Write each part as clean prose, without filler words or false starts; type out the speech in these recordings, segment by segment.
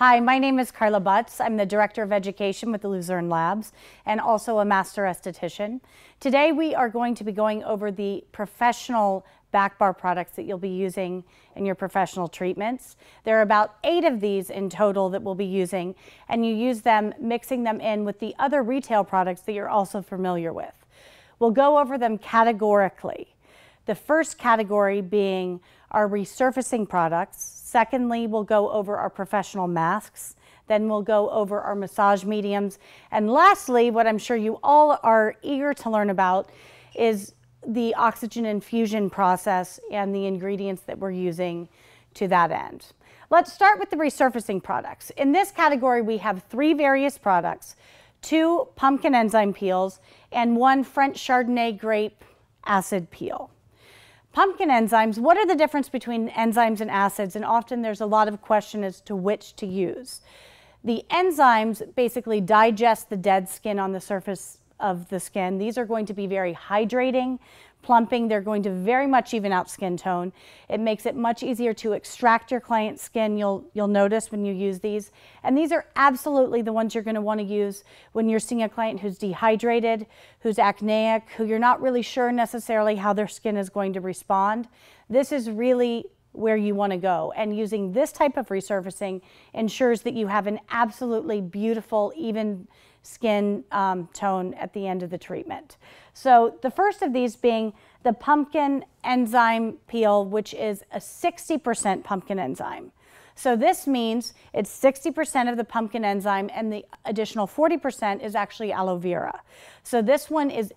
Hi, my name is Carla Butts. I'm the Director of Education with the Luzerne Labs and also a Master Esthetician. Today we are going to be going over the professional back bar products that you'll be using in your professional treatments. There are about 8 of these in total that we'll be using, and you use them mixing them in with the other retail products that you're also familiar with. We'll go over them categorically. The first category being our resurfacing products. Secondly, we'll go over our professional masks. Then we'll go over our massage mediums. And lastly, what I'm sure you all are eager to learn about is the oxygen infusion process and the ingredients that we're using to that end. Let's start with the resurfacing products. In this category, we have 3 various products, 2 pumpkin enzyme peels and 1 French Chardonnay grape acid peel. Pumpkin enzymes, what are the difference between enzymes and acids? And often there's a lot of question as to which to use. The enzymes basically digest the dead skin on the surface of the skin. These are going to be very hydrating, plumping. They're going to very much even out skin tone. It makes it much easier to extract your client's skin. You'll notice when you use these. And these are absolutely the ones you're going to want to use when you're seeing a client who's dehydrated, who's acneic, who you're not really sure necessarily how their skin is going to respond. This is really where you want to go. And using this type of resurfacing ensures that you have an absolutely beautiful, even skin tone at the end of the treatment. So the first of these being the pumpkin enzyme peel, which is a 60% pumpkin enzyme. So this means it's 60% of the pumpkin enzyme and the additional 40% is actually aloe vera. So this one is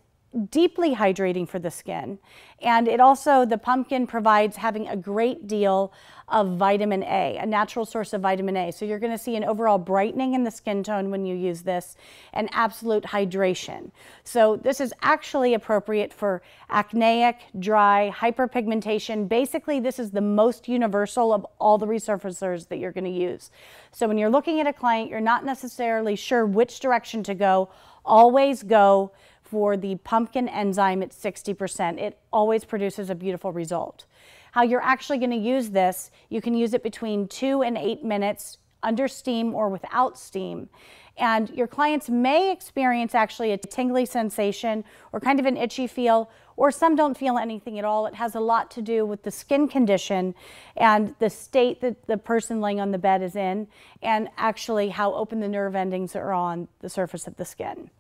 deeply hydrating for the skin, and it also, the pumpkin provides having a great deal of vitamin A, a natural source of vitamin A. So you're going to see an overall brightening in the skin tone when you use this, and absolute hydration. So this is actually appropriate for acneic, dry, hyperpigmentation. Basically, this is the most universal of all the resurfacers that you're going to use. So when you're looking at a client, you're not necessarily sure which direction to go, always go for the pumpkin enzyme at 60%. It always produces a beautiful result. How you're actually going to use this, you can use it between 2 and 8 minutes under steam or without steam. And your clients may experience actually a tingly sensation or kind of an itchy feel, or some don't feel anything at all. It has a lot to do with the skin condition and the state that the person laying on the bed is in, and actually how open the nerve endings are on the surface of the skin.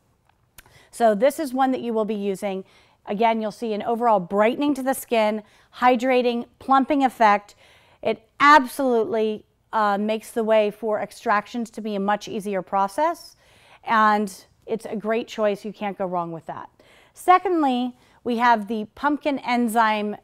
So this is one that you will be using. Again, you'll see an overall brightening to the skin, hydrating, plumping effect. It absolutely makes the way for extractions to be a much easier process, and it's a great choice. You can't go wrong with that. Secondly, we have the pumpkin enzyme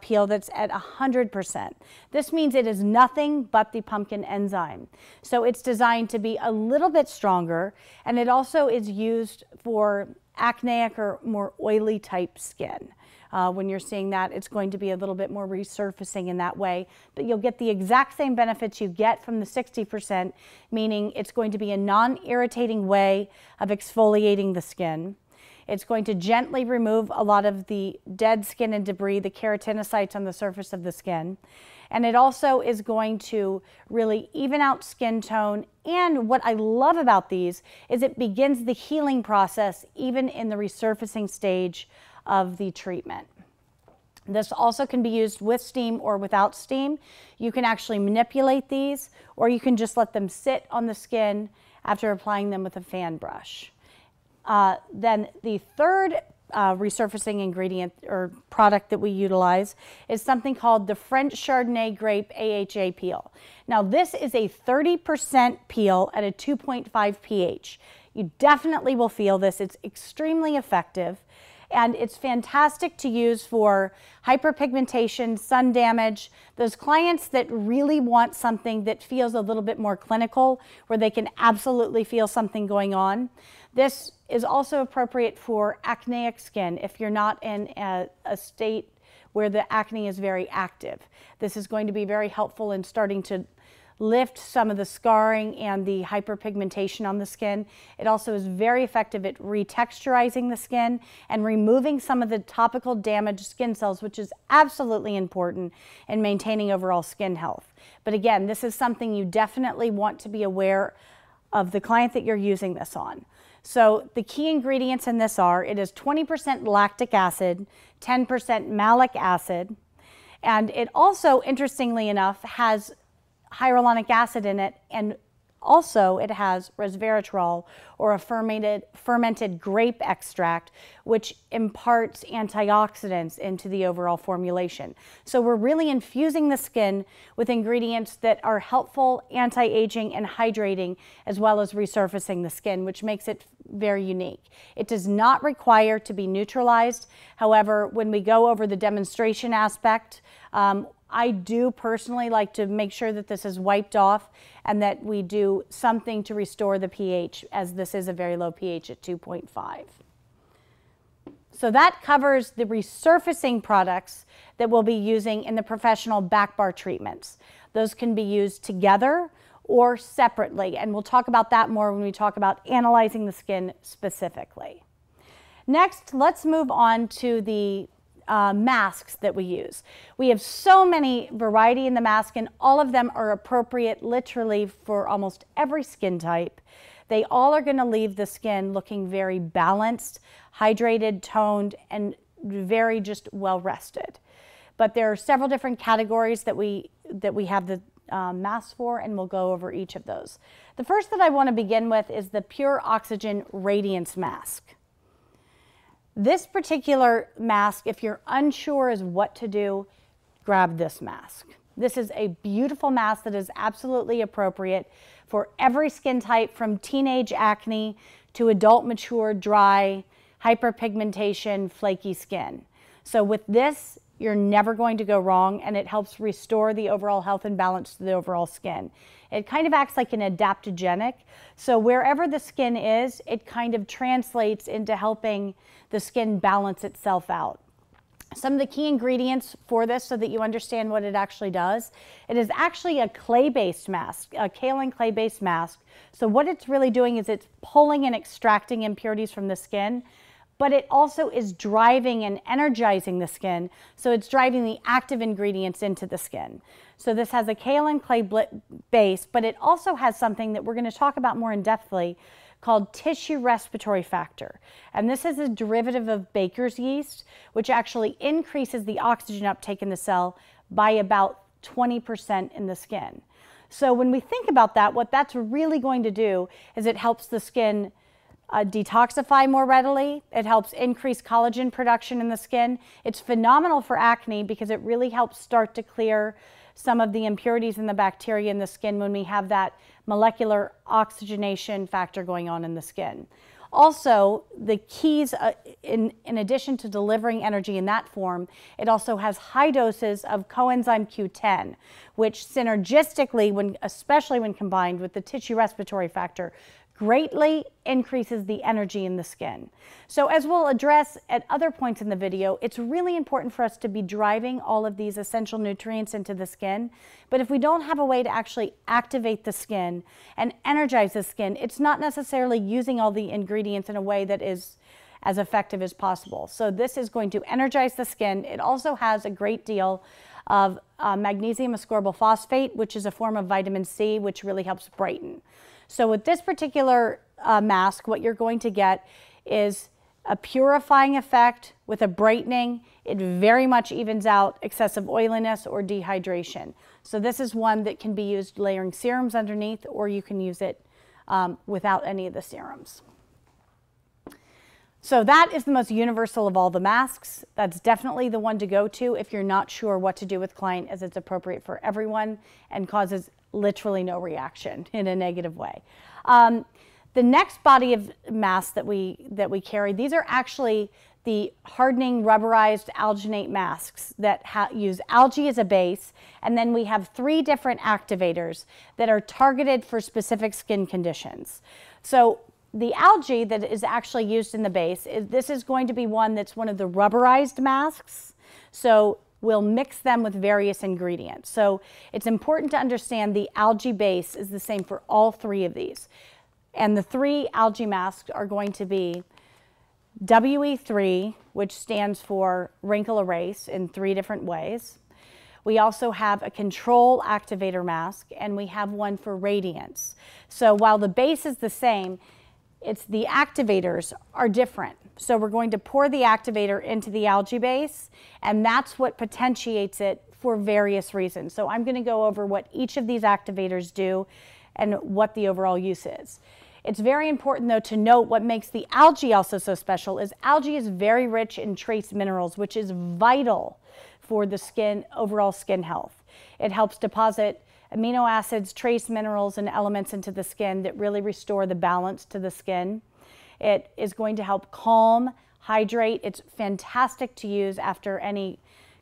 peel that's at 100%. This means it is nothing but the pumpkin enzyme. So it's designed to be a little bit stronger, and it also is used for acneic or more oily type skin. When you're seeing that, it's going to be a little bit more resurfacing in that way, but you'll get the exact same benefits you get from the 60%, meaning it's going to be a non-irritating way of exfoliating the skin. It's going to gently remove a lot of the dead skin and debris, the keratinocytes on the surface of the skin. And it also is going to really even out skin tone. And what I love about these is it begins the healing process even in the resurfacing stage of the treatment. This also can be used with steam or without steam. You can actually manipulate these, or you can just let them sit on the skin after applying them with a fan brush. Then the third resurfacing ingredient or product that we utilize is something called the French Chardonnay grape AHA peel. Now this is a 30% peel at a 2.5 pH. You definitely will feel this. It's extremely effective, and it's fantastic to use for hyperpigmentation, sun damage, those clients that really want something that feels a little bit more clinical, where they can absolutely feel something going on. This is also appropriate for acneic skin if you're not in a state where the acne is very active. This is going to be very helpful in starting to lift some of the scarring and the hyperpigmentation on the skin. It also is very effective at retexturizing the skin and removing some of the topical damaged skin cells, which is absolutely important in maintaining overall skin health. But again, this is something you definitely want to be aware of the client that you're using this on. So the key ingredients in this are, it is 20% lactic acid, 10% malic acid, and it also, interestingly enough, has hyaluronic acid in it, and also it has resveratrol, or a fermented grape extract, which imparts antioxidants into the overall formulation. So we're really infusing the skin with ingredients that are helpful, anti-aging, and hydrating, as well as resurfacing the skin, which makes it very unique. It does not require to be neutralized. However, when we go over the demonstration aspect, I do personally like to make sure that this is wiped off and that we do something to restore the pH, as this is a very low pH at 2.5. So that covers the resurfacing products that we'll be using in the professional back bar treatments. Those can be used together or separately, and we'll talk about that more when we talk about analyzing the skin specifically. Next, let's move on to the masks that we use. We have so many variety in the mask, and all of them are appropriate literally for almost every skin type. They all are going to leave the skin looking very balanced, hydrated, toned, and very just well rested. But there are several different categories that we have the masks for, and we'll go over each of those. The first that I want to begin with is the Pure Oxygen Radiance Mask. This particular mask, if you're unsure as what to do, grab this mask. This is a beautiful mask that is absolutely appropriate for every skin type, from teenage acne to adult mature, dry, hyperpigmentation, flaky skin. So with this, you're never going to go wrong, and it helps restore the overall health and balance to the overall skin. It kind of acts like an adaptogenic. So wherever the skin is, it kind of translates into helping the skin balance itself out. Some of the key ingredients for this, so that you understand what it actually does, it is actually a clay-based mask, a kaolin clay-based mask. So what it's really doing is it's pulling and extracting impurities from the skin, but it also is driving and energizing the skin. So it's driving the active ingredients into the skin. So this has a kaolin clay base, but it also has something that we're going to talk about more in depthly called tissue respiratory factor. And this is a derivative of baker's yeast, which actually increases the oxygen uptake in the cell by about 20% in the skin. So when we think about that, what that's really going to do is it helps the skin detoxify more readily. It helps increase collagen production in the skin. It's phenomenal for acne because it really helps start to clear some of the impurities in the bacteria in the skin when we have that molecular oxygenation factor going on in the skin. Also, the keys, in addition to delivering energy in that form, it also has high doses of coenzyme Q10, which synergistically, especially when combined with the tissue respiratory factor, greatly increases the energy in the skin. So as we'll address at other points in the video, it's really important for us to be driving all of these essential nutrients into the skin. But if we don't have a way to actually activate the skin and energize the skin, it's not necessarily using all the ingredients in a way that is as effective as possible. So this is going to energize the skin. It also has a great deal of magnesium ascorbyl phosphate, which is a form of vitamin C, which really helps brighten. So with this particular mask, what you're going to get is a purifying effect with a brightening. It very much evens out excessive oiliness or dehydration. So this is one that can be used layering serums underneath, or you can use it without any of the serums. So that is the most universal of all the masks. That's definitely the one to go to if you're not sure what to do with client, as it's appropriate for everyone and causes literally no reaction in a negative way. The next body of masks that we carry, these are actually the hardening rubberized alginate masks that use algae as a base, and then we have 3 different activators that are targeted for specific skin conditions. So the algae that is actually used in the base, this is going to be one that's one of the rubberized masks. So we'll mix them with various ingredients. So it's important to understand the algae base is the same for all three of these. And the three algae masks are going to be WE3, which stands for wrinkle erase in 3 different ways. We also have a control activator mask, and we have one for Radiance. So while the base is the same, it's the activators are different. So we're going to pour the activator into the algae base, and that's what potentiates it for various reasons. So I'm going to go over what each of these activators do and what the overall use is. It's very important, though, to note what makes the algae also so special is algae is very rich in trace minerals, which is vital for the skin, overall skin health. It helps deposit amino acids, trace minerals, and elements into the skin that really restore the balance to the skin. It is going to help calm, hydrate. It's fantastic to use after any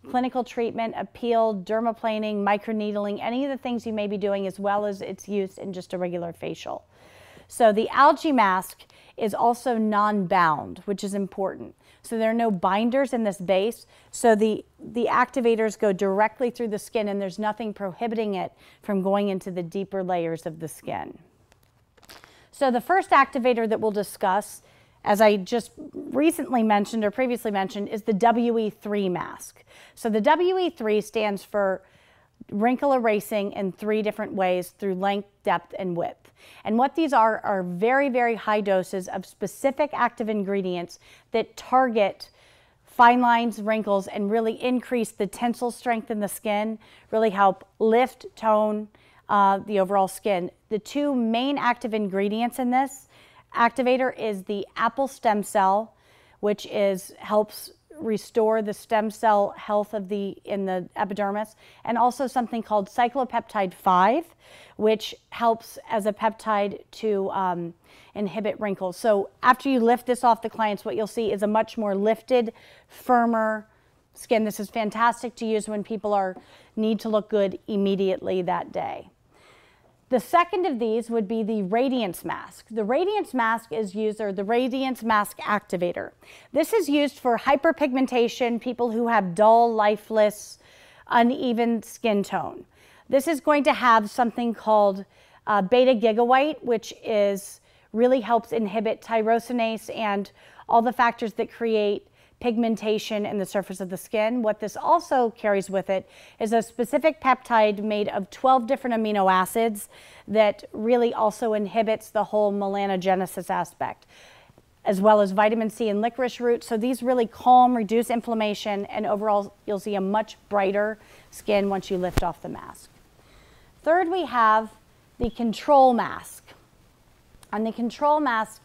clinical treatment, a peel, dermaplaning, microneedling, any of the things you may be doing, as well as its use in just a regular facial. So the algae mask is also non-bound, which is important. So there are no binders in this base, so the activators go directly through the skin, and there's nothing prohibiting it from going into the deeper layers of the skin. So the first activator that we'll discuss, as I just recently mentioned or previously mentioned, is the WE3 mask. So the WE3 stands for wrinkle erasing in 3 different ways through length, depth, and width. And what these are very, very high doses of specific active ingredients that target fine lines, wrinkles, and really increase the tensile strength in the skin, really help lift, tone the overall skin. The 2 main active ingredients in this activator is the apple stem cell, which helps restore the stem cell health in the epidermis, and also something called cyclopeptide 5, which helps as a peptide to inhibit wrinkles. So after you lift this off the clients, what you'll see is a much more lifted, firmer skin. This is fantastic to use when people need to look good immediately that day. The second of these would be the Radiance mask. The Radiance mask is used, or the Radiance mask activator. This is used for hyperpigmentation, people who have dull, lifeless, uneven skin tone. This is going to have something called beta gigawhite, which really helps inhibit tyrosinase and all the factors that create pigmentation in the surface of the skin. What this also carries with it is a specific peptide made of 12 different amino acids that really also inhibits the whole melanogenesis aspect, as well as vitamin C and licorice root. So these really calm, reduce inflammation, and overall you'll see a much brighter skin once you lift off the mask. Third, we have the control mask. On the control mask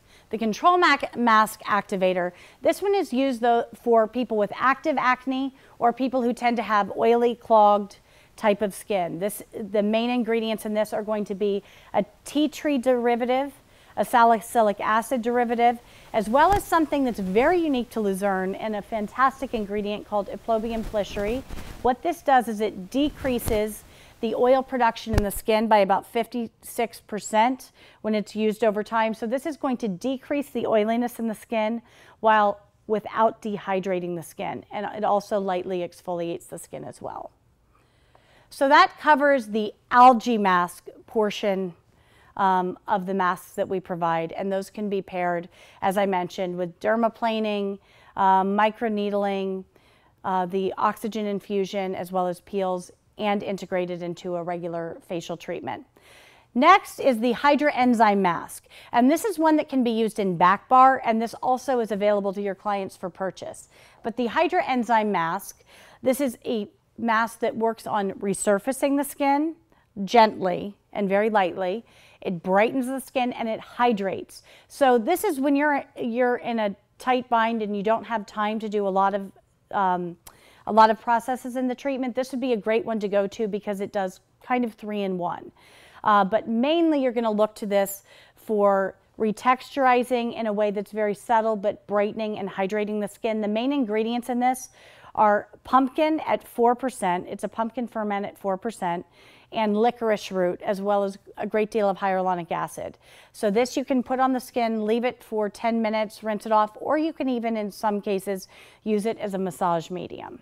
activator, this one is used though for people with active acne or people who tend to have oily, clogged type of skin. The main ingredients in this are going to be a tea tree derivative, a salicylic acid derivative, as well as something that's very unique to Luzerne and a fantastic ingredient called Eplobium flischeri. What this does is it decreases the oil production in the skin by about 56% when it's used over time. So this is going to decrease the oiliness in the skin without dehydrating the skin. And it also lightly exfoliates the skin as well. So that covers the algae mask portion of the masks that we provide. And those can be paired, as I mentioned, with dermaplaning, microneedling, the oxygen infusion, as well as peels, and integrated into a regular facial treatment. Next is the Hydra Enzyme mask, and this is one that can be used in back bar, and this also is available to your clients for purchase. But the Hydra Enzyme mask, this is a mask that works on resurfacing the skin gently and very lightly. It brightens the skin and it hydrates. So this is when you're in a tight bind and you don't have time to do a lot of processes in the treatment. This would be a great one to go to because it does kind of 3-in-1. But mainly you're going to look to this for retexturizing in a way that's very subtle but brightening and hydrating the skin. The main ingredients in this are pumpkin at 4%. It's a pumpkin ferment at 4%. And licorice root, as well as a great deal of hyaluronic acid. So this you can put on the skin, leave it for 10 minutes, rinse it off, or you can even, in some cases, use it as a massage medium.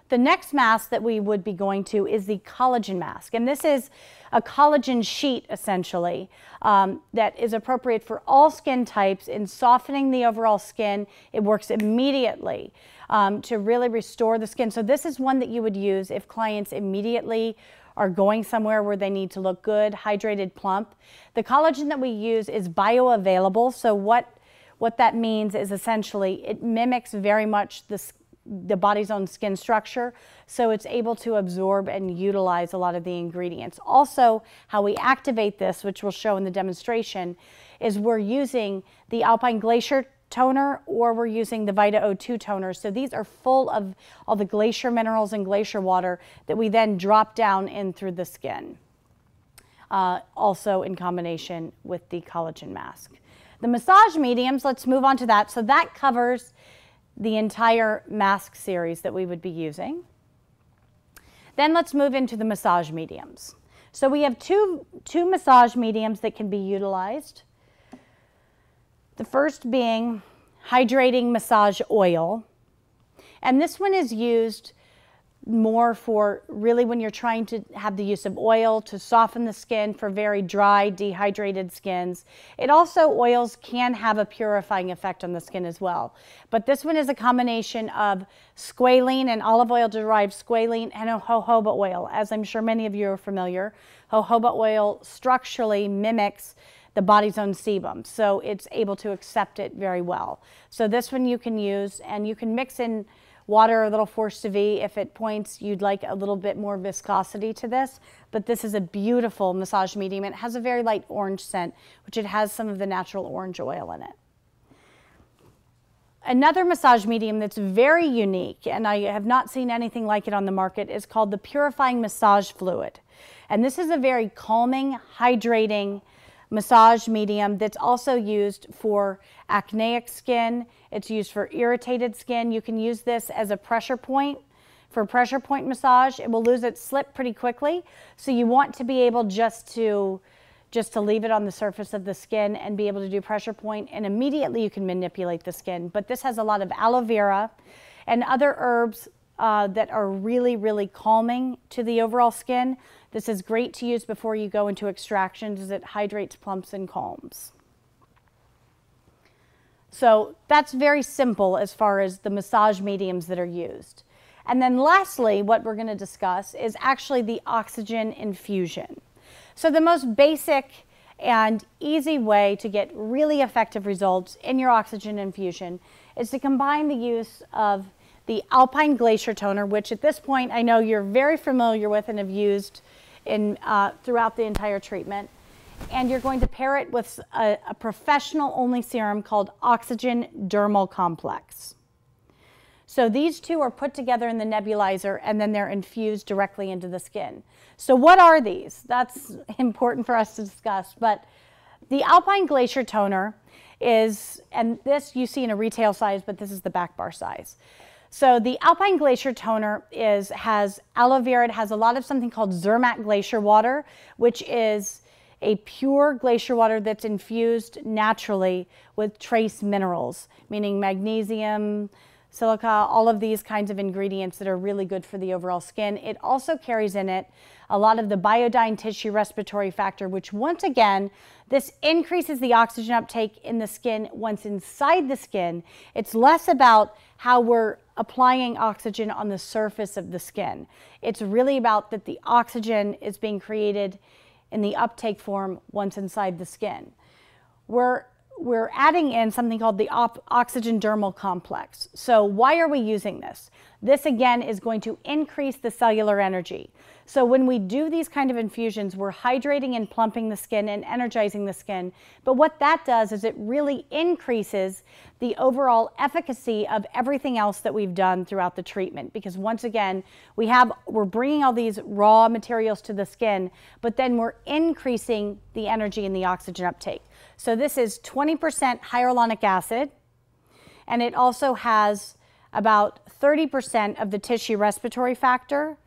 The next mask that we would be going to is the collagen mask. And this is a collagen sheet, essentially, that is appropriate for all skin types in softening the overall skin. It works immediately to really restore the skin. So this is one that you would use if clients immediately are going somewhere where they need to look good, hydrated, plump. The collagen that we use is bioavailable. So what that means is essentially it mimics very much the body's own skin structure, so it's able to absorb and utilize a lot of the ingredients. Also, how we activate this, which we'll show in the demonstration, is we're using the Alpine Glacier toner or we're using the Vita O2 toner. So these are full of all the glacier minerals and glacier water that we then drop down in through the skin, also in combination with the collagen mask. The massage mediums, let's move on to that. So that covers the entire mask series that we would be using. Then let's move into the massage mediums. So we have two massage mediums that can be utilized. The first being hydrating massage oil. And this one is used more for really when you're trying to have the use of oil to soften the skin for very dry, dehydrated skins. Oils can have a purifying effect on the skin as well. But this one is a combination of squalene and olive oil derived squalene and a jojoba oil. As I'm sure many of you are familiar, jojoba oil structurally mimics the body's own sebum, so it's able to accept it very well. So this one you can use, and you can mix in water, a little force to V if at points you'd like a little bit more viscosity to this, but this is a beautiful massage medium. It has a very light orange scent, which it has some of the natural orange oil in it. Another massage medium that's very unique, and I have not seen anything like it on the market, is called the Purifying Massage Fluid. And this is a very calming, hydrating massage medium that's also used for acneic skin. It's used for irritated skin. You can use this as a pressure point for pressure point massage. It will lose its slip pretty quickly, so you want to be able just to leave it on the surface of the skin and be able to do pressure point, and immediately you can manipulate the skin. But this has a lot of aloe vera and other herbs that are really, really calming to the overall skin. This is great to use before you go into extractions as it hydrates, plumps, and calms. So that's very simple as far as the massage mediums that are used. And then lastly, what we're going to discuss is actually the oxygen infusion. So the most basic and easy way to get really effective results in your oxygen infusion is to combine the use of the Alpine Glacier toner, which at this point I know you're very familiar with and have used throughout the entire treatment. And you're going to pair it with a professional-only serum called Oxygen Dermal Complex. So these two are put together in the nebulizer, and then they're infused directly into the skin. So what are these? That's important for us to discuss. But the Alpine Glacier toner is, and this you see in a retail size, but this is the back bar size. So the Alpine Glacier toner has aloe vera. It has a lot of something called Zermatt glacier water, which is a pure glacier water that's infused naturally with trace minerals, meaning magnesium, silica, all of these kinds of ingredients that are really good for the overall skin. It also carries in it a lot of the biodyne tissue respiratory factor, which once again, this increases the oxygen uptake in the skin once inside the skin. It's less about how we're applying oxygen on the surface of the skin. It's really about that the oxygen is being created in the uptake form once inside the skin. We're adding in something called the Oxygen Dermal Complex. So why are we using this? This again is going to increase the cellular energy. So when we do these kind of infusions, we're hydrating and plumping the skin and energizing the skin. But what that does is it really increases the overall efficacy of everything else that we've done throughout the treatment. Because once again, we're bringing all these raw materials to the skin, but then we're increasing the energy and the oxygen uptake. So this is 20% hyaluronic acid, and it also has about 30% of the tissue respiratory factor.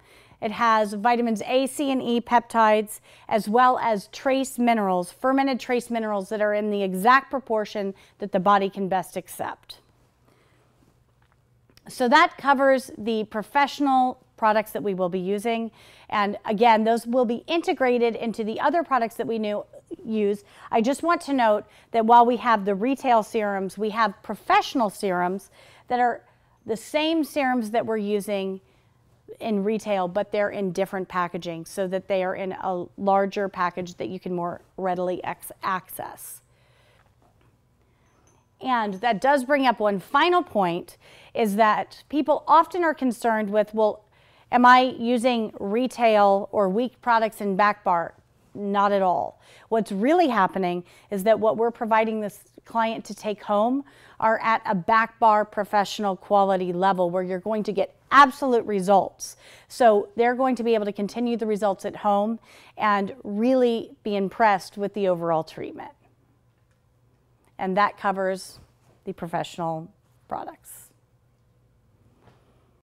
It has vitamins A, C, and E peptides, as well as trace minerals, fermented trace minerals that are in the exact proportion that the body can best accept. So that covers the professional products that we will be using. And again, those will be integrated into the other products that we use. I just want to note that while we have the retail serums, we have professional serums that are the same serums that we're using in retail, but they're in different packaging so that they are in a larger package that you can more readily access. And that does bring up one final point, is that people often are concerned with, well, am I using retail or weak products in back bar? Not at all. What's really happening is that what we're providing this client to take home are at a back bar professional quality level where you're going to get absolute results. So they're going to be able to continue the results at home and really be impressed with the overall treatment. And that covers the professional products.